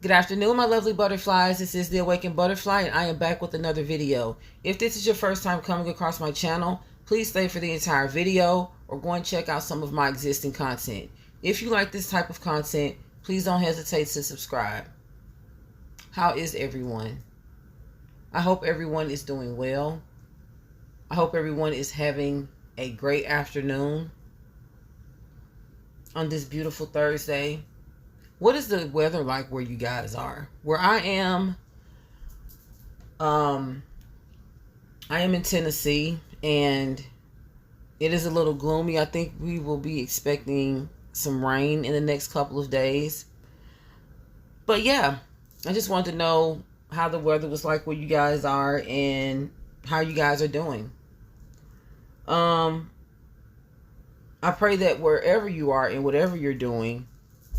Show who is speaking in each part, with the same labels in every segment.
Speaker 1: Good afternoon, my lovely butterflies. This is the Awakened Butterfly, and I am back with another video. If this is your first time coming across my channel, please stay for the entire video or go and check out some of my existing content. If you like this type of content, please don't hesitate to subscribe. How is everyone? I hope everyone is doing well. I hope everyone is having a great afternoon on this beautiful Thursday. What is the weather like where you guys are? Where I am in Tennessee, and it is a little gloomy. I think we will be expecting some rain in the next couple of days. But yeah, I just wanted to know how the weather was like where you guys are and how you guys are doing. I pray that wherever you are and whatever you're doing,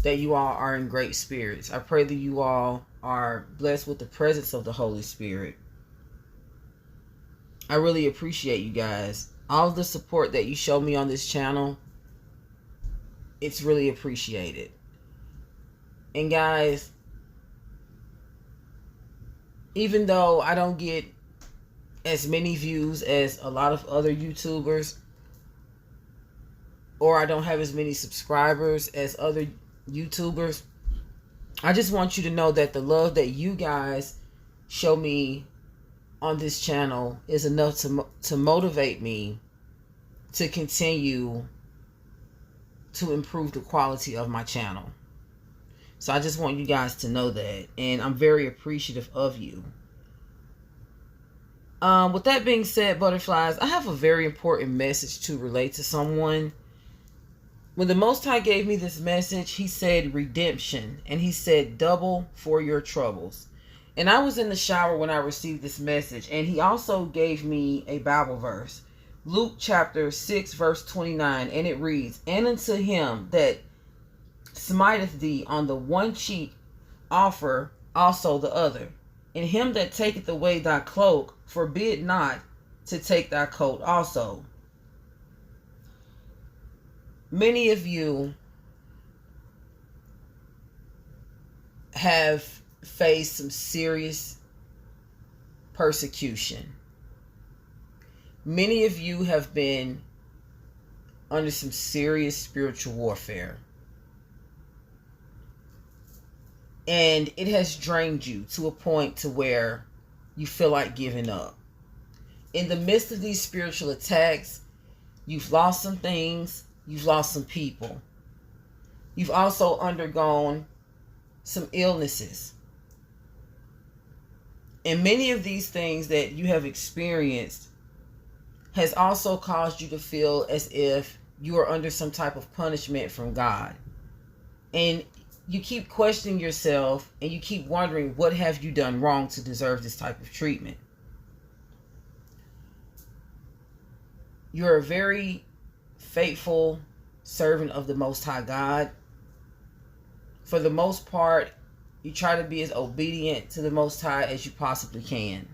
Speaker 1: that you all are in great spirits. I pray that you all are blessed with the presence of the Holy Spirit. I really appreciate you guys. All of the support that you show me on this channel, it's really appreciated. And guys, even though I don't get as many views as a lot of other YouTubers, or I don't have as many subscribers as other YouTubers, I just want you to know that the love that you guys show me on this channel is enough to motivate me to continue to improve the quality of my channel. So I just want you guys to know that, and I'm very appreciative of you. With that being said, butterflies, I have a very important message to relate to someone. When the Most High gave me this message, he said redemption, and he said double for your troubles. And I was in the shower when I received this message, and he also gave me a Bible verse, Luke chapter 6 verse 29, and it reads, "And unto him that smiteth thee on the one cheek offer also the other, and him that taketh away thy cloak forbid not to take thy coat also." Many of you have faced some serious persecution. Many of you have been under some serious spiritual warfare. And it has drained you to a point to where you feel like giving up. In the midst of these spiritual attacks, you've lost some things. You've lost some people. You've also undergone some illnesses. And many of these things that you have experienced has also caused you to feel as if you are under some type of punishment from God. And you keep questioning yourself, and you keep wondering, what have you done wrong to deserve this type of treatment? You're a very faithful servant of the Most High God. For the most part, you try to be as obedient to the Most High as you possibly can.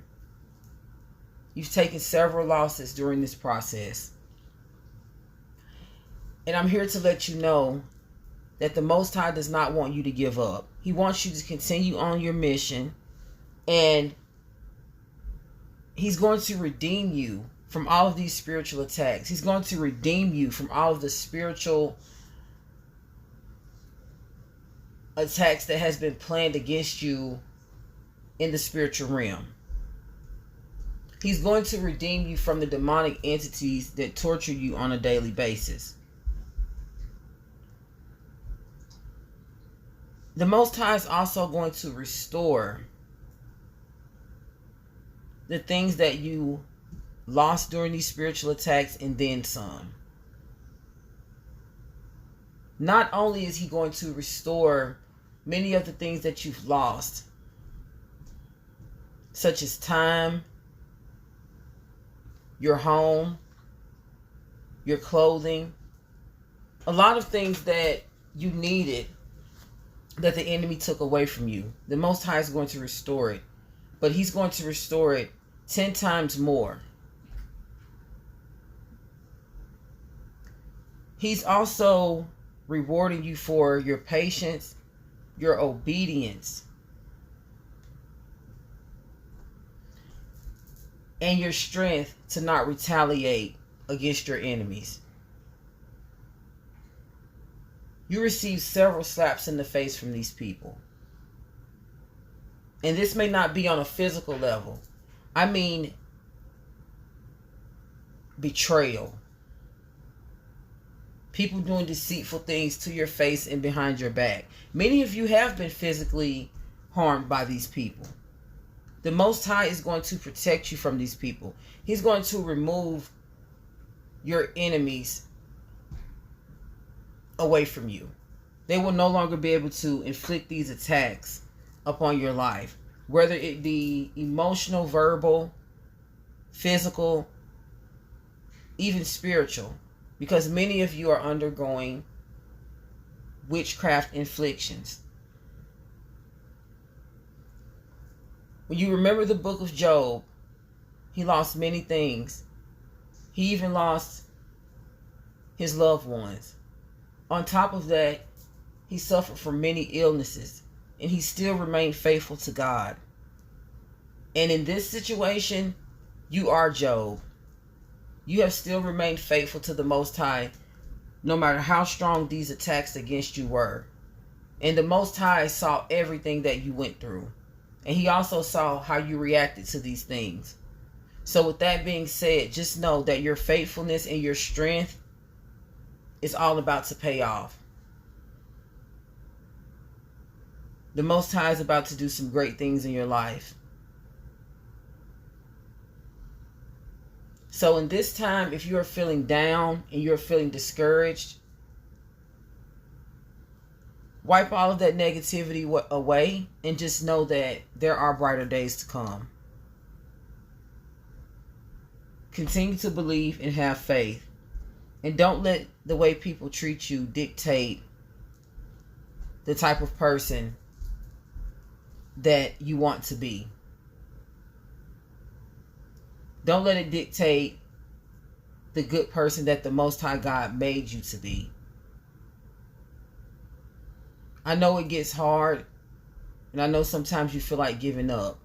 Speaker 1: You've taken several losses during this process. And I'm here to let you know that the Most High does not want you to give up. He wants you to continue on your mission, and he's going to redeem you from all of these spiritual attacks. He's going to redeem you from all of the spiritual attacks that has been planned against you in the spiritual realm. He's going to redeem you from the demonic entities that torture you on a daily basis. The Most High is also going to restore the things that you lost during these spiritual attacks, and then some. Not only is he going to restore many of the things that you've lost, such as time, your home, your clothing, a lot of things that you needed that the enemy took away from you. The Most High is going to restore it, but he's going to restore it 10 times more. He's also rewarding you for your patience, your obedience, and your strength to not retaliate against your enemies. You received several slaps in the face from these people. And this may not be on a physical level. I mean, betrayal. People doing deceitful things to your face and behind your back. Many of you have been physically harmed by these people. The Most High is going to protect you from these people. He's going to remove your enemies away from you. They will no longer be able to inflict these attacks upon your life, whether it be emotional, verbal, physical, even spiritual, because many of you are undergoing witchcraft inflictions. When you remember the book of Job, he lost many things. He even lost his loved ones. On top of that, he suffered from many illnesses, and he still remained faithful to God. And in this situation, you are Job. You have still remained faithful to the Most High, no matter how strong these attacks against you were. And the Most High saw everything that you went through. And he also saw how you reacted to these things. So with that being said, just know that your faithfulness and your strength is all about to pay off. The Most High is about to do some great things in your life. So in this time, if you are feeling down and you're feeling discouraged, wipe all of that negativity away and just know that there are brighter days to come. Continue to believe and have faith. And don't let the way people treat you dictate the type of person that you want to be. Don't let it dictate the good person that the Most High God made you to be. I know it gets hard, and I know sometimes you feel like giving up.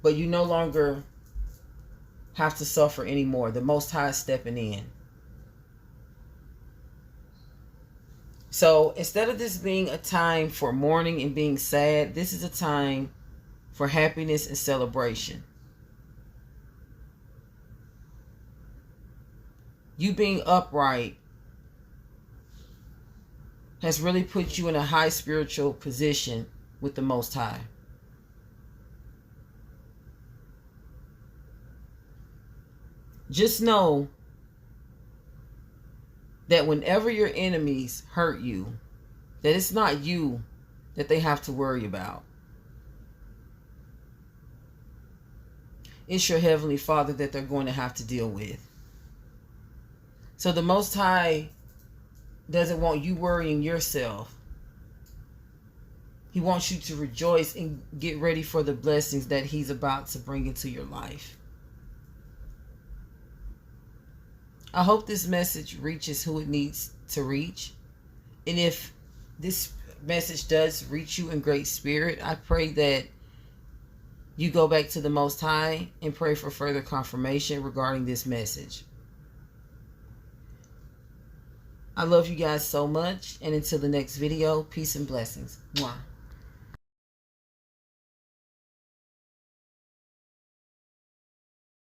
Speaker 1: But you no longer have to suffer anymore. The Most High is stepping in. So instead of this being a time for mourning and being sad, this is a time for happiness and celebration. You being upright has really put you in a high spiritual position with the Most High. Just know that whenever your enemies hurt you, that it's not you that they have to worry about. It's your Heavenly Father that they're going to have to deal with. So the Most High doesn't want you worrying yourself. He wants you to rejoice and get ready for the blessings that He's about to bring into your life. I hope this message reaches who it needs to reach. And if this message does reach you in great spirit, I pray that you go back to the Most High and pray for further confirmation regarding this message. I love you guys so much. And until the next video, peace and blessings. Mwah.